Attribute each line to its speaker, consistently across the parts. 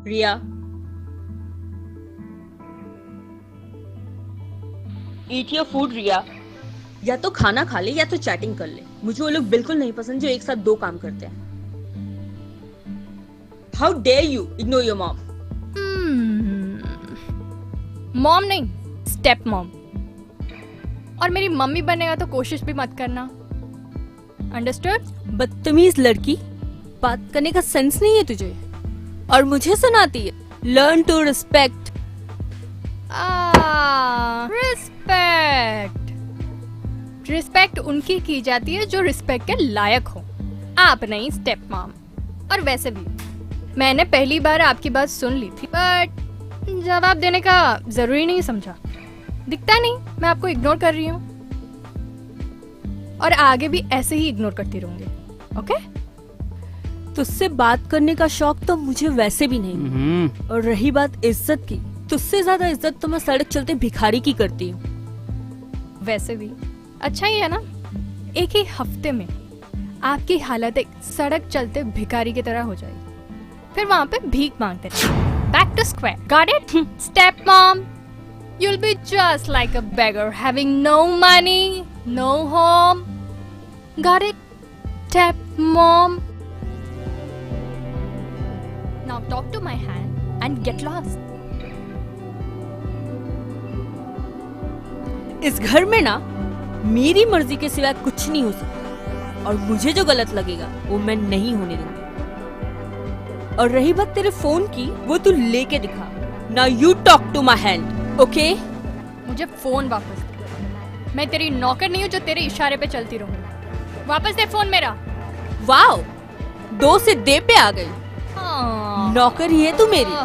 Speaker 1: Riya, eat your food रिया। या तो खाना खा ले या तो चैटिंग कर ले। मुझे वो लोग बिल्कुल नहीं पसंद जो एक साथ दो काम करते हैं। How dare you ignore your mom.
Speaker 2: Mom नहीं, स्टेप मॉम। और मेरी मम्मी बनेगा तो कोशिश भी मत करना, अंडरस्टूड?
Speaker 1: बदतमीज लड़की, बात करने का सेंस नहीं है तुझे और मुझे सुनाती है। Learn to respect.
Speaker 2: Respect. Respect उनकी की जाती है जो रिस्पेक्ट के लायक हो। आप नहीं, स्टेप मॉम। और वैसे भी मैंने पहली बार आपकी बात सुन ली थी, बट जवाब देने का जरूरी नहीं समझा। दिखता नहीं मैं आपको इग्नोर कर रही हूँ, और आगे भी ऐसे ही इग्नोर करती रहूंगी। ओके?
Speaker 1: तुझसे बात करने का शौक तो मुझे वैसे भी नहीं। और रही बात इज्जत की, तुझसे ज्यादा इज्जत तो मैं सड़क चलते भिखारी की करती हूँ।
Speaker 2: वैसे भी अच्छा ही है ना, एक ही हफ्ते में आपकी हालत एक सड़क चलते भिखारी की तरह हो जाएगी, फिर वहाँ पे भीख मांगते रहे। Back to square. Got it? Step mom. You'll be just like a beggar, having no money, no home. Got it? Step mom. Now talk to my hand and get lost.
Speaker 1: इस घर में ना मेरी मर्जी के सिवा कुछ नहीं हो सकता, और मुझे जो गलत लगेगा वो मैं नहीं होने दूंगी। और रही बात तेरे फोन की, वो तू लेके दिखा। Now you talk to my hand, okay?
Speaker 2: मुझे फोन वापस दे। मैं तेरी नौकर नहीं हूँ जो तेरे इशारे पे चलती रहूँ। वापस दे फोन मेरा।
Speaker 1: वाओ, दो से दे पे आ गई। नौकर ही है तू मेरी।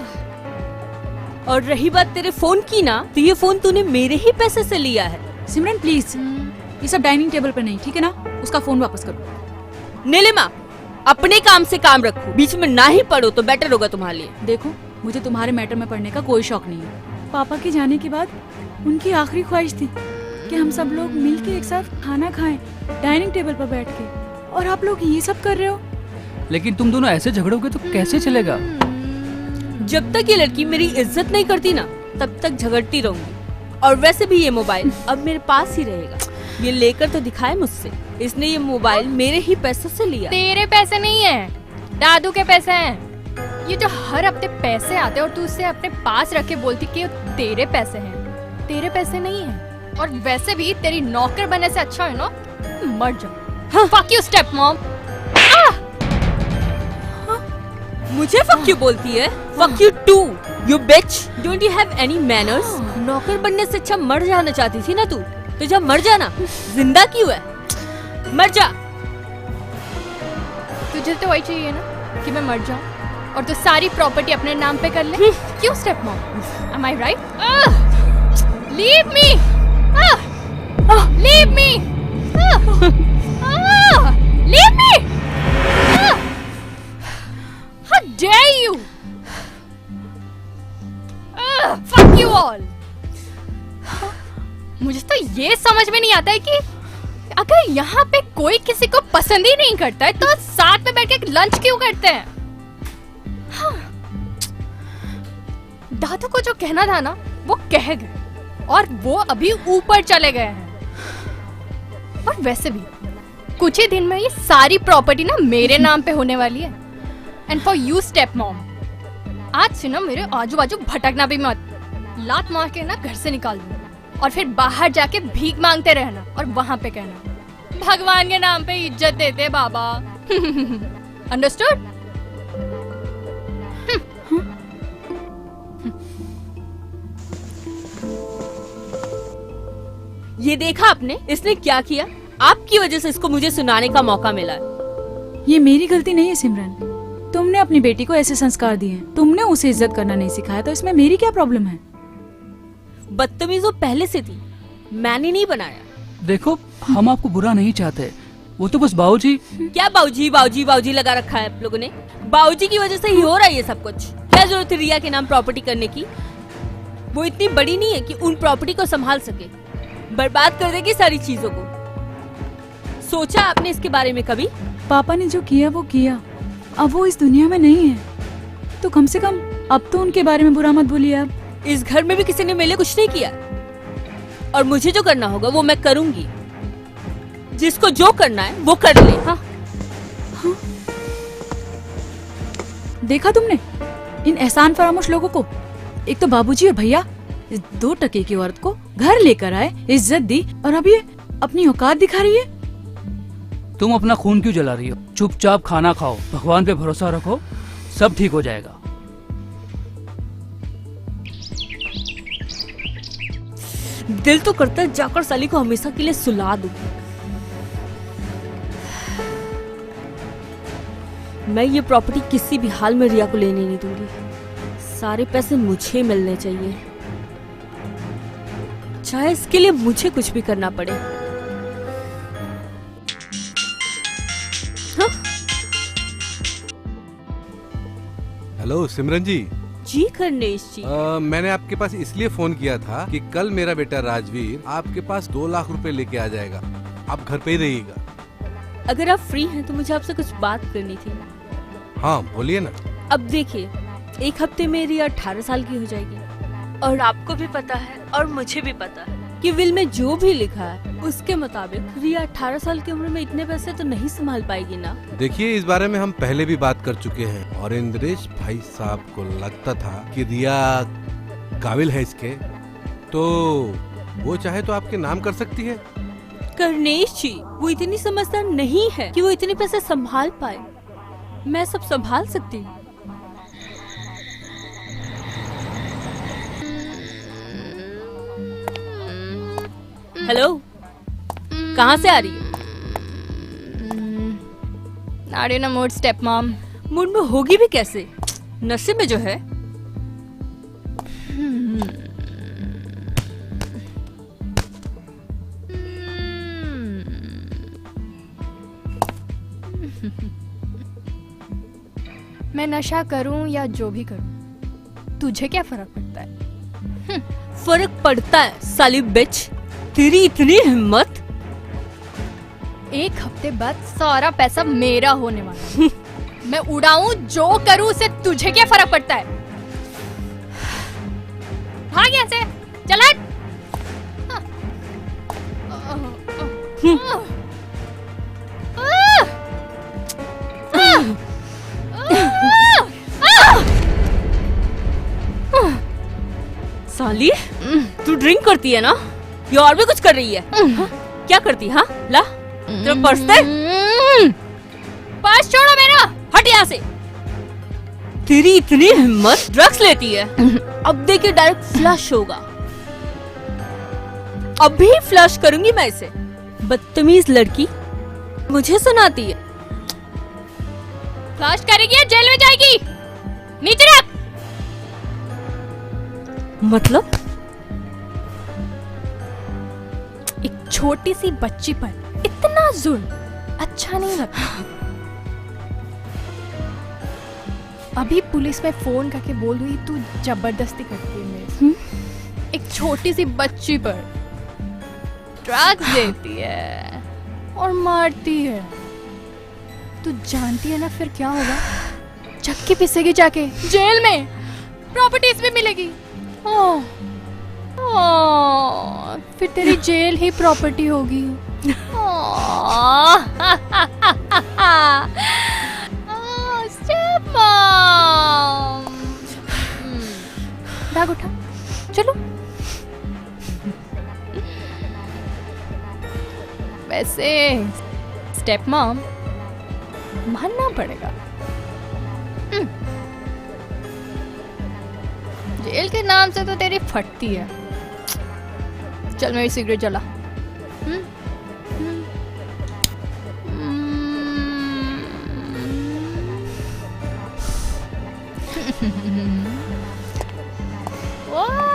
Speaker 1: और रही बात तेरे फोन की ना, तो ये फोन तूने मेरे ही पैसे से लिया है।
Speaker 3: सिमरन प्लीज, ये सब डाइनिंग टेबल पर नहीं, ठीक है ना? उसका फोन वापस करो।
Speaker 1: नीलिमा, अपने काम से काम रखो, बीच में ना ही पढ़ो तो बेटर होगा तुम्हारे लिए।
Speaker 3: देखो, मुझे तुम्हारे मैटर में पढ़ने का कोई शौक नहीं है। पापा के जाने के बाद उनकी आखिरी ख्वाहिश थी कि हम सब लोग मिलके एक साथ खाना खाएं, डाइनिंग टेबल पर बैठ के, और आप लोग ये सब कर रहे हो।
Speaker 4: लेकिन तुम दोनों ऐसे झगड़ोगे तो कैसे चलेगा?
Speaker 1: जब तक ये लड़की मेरी इज्जत नहीं करती ना, तब तक झगड़ती रहूंगी। और वैसे भी ये मोबाइल अब मेरे पास ही रहेगा। ये लेकर तो दिखाए मुझसे, इसने ये मोबाइल मेरे ही पैसों से लिया।
Speaker 2: तेरे पैसे नहीं है, दादू के पैसे हैं। ये जो हर हफ्ते पैसे आते हैं और तू उसे अपने पास रख के बोलती कि तेरे पैसे हैं, तेरे पैसे नहीं है। और वैसे भी तेरी नौकर बनने से अच्छा है ना मर जाओ। Fuck you step mom.
Speaker 1: मुझे फक यू बोलती है? Fuck you too, you bitch. Don't you have any manners? नौकर बनने से अच्छा मर जाना चाहती थी ना तू, तो जब मर जाना, जिंदा क्यों है? मर जा।
Speaker 2: तुझे तो वही चाहिए ना कि मैं मर जाऊं और तू सारी प्रॉपर्टी अपने नाम पे कर ले। क्यों step mom? Am I right? Leave me! Leave me! Leave me! How dare you! Fuck you all! मुझे तो ये समझ में नहीं आता है कि अगर यहाँ पे कोई किसी को पसंद ही नहीं करता है तो साथ में बैठ के लंच क्यों करते हैं? हाँ। दादू को जो कहना था ना वो कह गए, और वो अभी ऊपर चले गए हैं। और वैसे भी कुछ ही दिन में ये सारी प्रॉपर्टी ना मेरे नाम पे होने वाली है। And for you step mom, आज से ना मेरे आजू बाजू भटकना भी मत। लात मार के ना घर से निकाल दूंगा, और फिर बाहर जाके भीख मांगते रहना, और वहां पे कहना भगवान के नाम पे इज्जत देते बाबा। अंडरस्टूड?
Speaker 1: ये देखा आपने इसने क्या किया? आपकी वजह से इसको मुझे सुनाने का मौका मिला है।
Speaker 3: ये मेरी गलती नहीं है सिमरन, तुमने अपनी बेटी को ऐसे संस्कार दिए हैं, तुमने उसे इज्जत करना नहीं सिखाया, तो इसमें मेरी क्या प्रॉब्लम है?
Speaker 1: बदतमीज वो पहले से थी, मैंने नहीं बनाया।
Speaker 4: देखो, हम आपको बुरा नहीं चाहते, वो तो बस बाबूजी।
Speaker 1: क्या बाबूजी बाबूजी बाबूजी लगा रखा है आप लोगों ने? बाबूजी की वजह से ही हो रहा है ये सब कुछ। क्या जरूरत है रिया के नाम प्रॉपर्टी करने की? वो इतनी बड़ी नहीं है कि उन प्रॉपर्टी को संभाल सके, बर्बाद कर देगी सारी चीजों को। सोचा आपने इसके बारे में कभी?
Speaker 3: पापा ने जो किया वो किया, अब वो इस दुनिया में नहीं है। तो कम से कम अब तो उनके बारे में बुरा मत बोलिए आप।
Speaker 1: इस घर में भी किसी ने मेरे लिए कुछ नहीं किया, और मुझे जो करना होगा वो मैं करूंगी। जिसको जो करना है वो कर ले। हाँ,
Speaker 3: देखा तुमने इन एहसान फरामोश लोगों को? एक तो बाबूजी और भैया इस 2 टके की औरत को घर लेकर आए, इज्जत दी, और अब ये अपनी औकात दिखा रही है।
Speaker 4: तुम अपना खून क्यों जला रही हो? चुपचाप खाना खाओ, भगवान पे भरोसा रखो, सब ठीक हो जाएगा।
Speaker 1: दिल तो करता है जाकर साली को हमेशा के लिए सुला दूं। मैं ये प्रॉपर्टी किसी भी हाल में रिया को लेने नहीं दूंगी। सारे पैसे मुझे मिलने चाहिए, चाहे इसके लिए मुझे कुछ भी करना पड़े। हाँ?
Speaker 5: हेलो सिमरन जी।
Speaker 1: जी करनेश जी।
Speaker 5: मैंने आपके पास इसलिए फोन किया था कि कल मेरा बेटा राजवीर आपके पास 2 लाख रुपए लेके आ जाएगा। आप घर पे ही रहिएगा।
Speaker 1: अगर आप फ्री हैं तो मुझे आपसे कुछ बात करनी थी।
Speaker 5: हाँ बोलिए ना।
Speaker 1: अब देखिए, 1 हफ्ते में रिया 18 साल की हो जाएगी, और आपको भी पता है और मुझे भी पता है कि विल में जो भी लिखा है उसके मुताबिक रिया 18 साल की उम्र में इतने पैसे तो नहीं संभाल पाएगी ना।
Speaker 5: देखिए, इस बारे में हम पहले भी बात कर चुके हैं, और इंद्रेश भाई साहब को लगता था कि रिया काबिल है इसके, तो वो चाहे तो आपके नाम कर सकती है।
Speaker 1: करनेश जी, वो इतनी समझदार नहीं है कि वो इतने पैसे संभाल पाए। मैं सब संभाल सकती हूँ। हेलो, कहाँ से आ रही है?
Speaker 2: Not in a mood, step mom.
Speaker 1: Mood में होगी भी कैसे? नशे में जो है।
Speaker 2: मैं नशा करूं या जो भी करूं, तुझे क्या फर्क पड़ता है?
Speaker 1: फर्क पड़ता है साली बिच। तेरी इतनी हिम्मत।
Speaker 2: 1 हफ्ते बाद सारा पैसा मेरा होने वाला है। मैं उड़ाऊं जो करूं, उसे तुझे क्या फर्क पड़ता है? भाग यहाँ से, चल हट।
Speaker 1: साली, तू ड्रिंक करती है ना? ये और भी कुछ कर रही है? हाँ? क्या करती? हाँ, ला तेरा पर्स दे।
Speaker 2: पर्स छोड़ो मेरा,
Speaker 1: हट यहाँ से। तेरी इतनी हिम्मत, ड्रग्स लेती है। अब देखिए डायरेक्ट फ्लश होगा। अभी फ्लश करूंगी मैं इसे। बदतमीज लड़की मुझे सुनाती है।
Speaker 2: फ्लश करेगी या जेल में जाएगी? नीचे रख।
Speaker 1: मतलब
Speaker 2: एक छोटी सी बच्ची पर इतना जुल्म अच्छा नहीं लगता। अभी पुलिस में फोन करके बोल रही तू जबरदस्ती करती है मेरे। एक छोटी सी बच्ची पर ड्रग्स देती है और मारती है। तू जानती है ना फिर क्या होगा? चक्की पिसेगी जाके जेल में, प्रॉपर्टीज भी मिलेगी। ओह, फिर तेरी जेल ही प्रॉपर्टी होगी। बैग उठा, चलो। वैसे स्टेप मॉम मानना पड़ेगा, जेल के नाम से तो तेरी फटती है। चल मेरी सिगरेट जला। वाह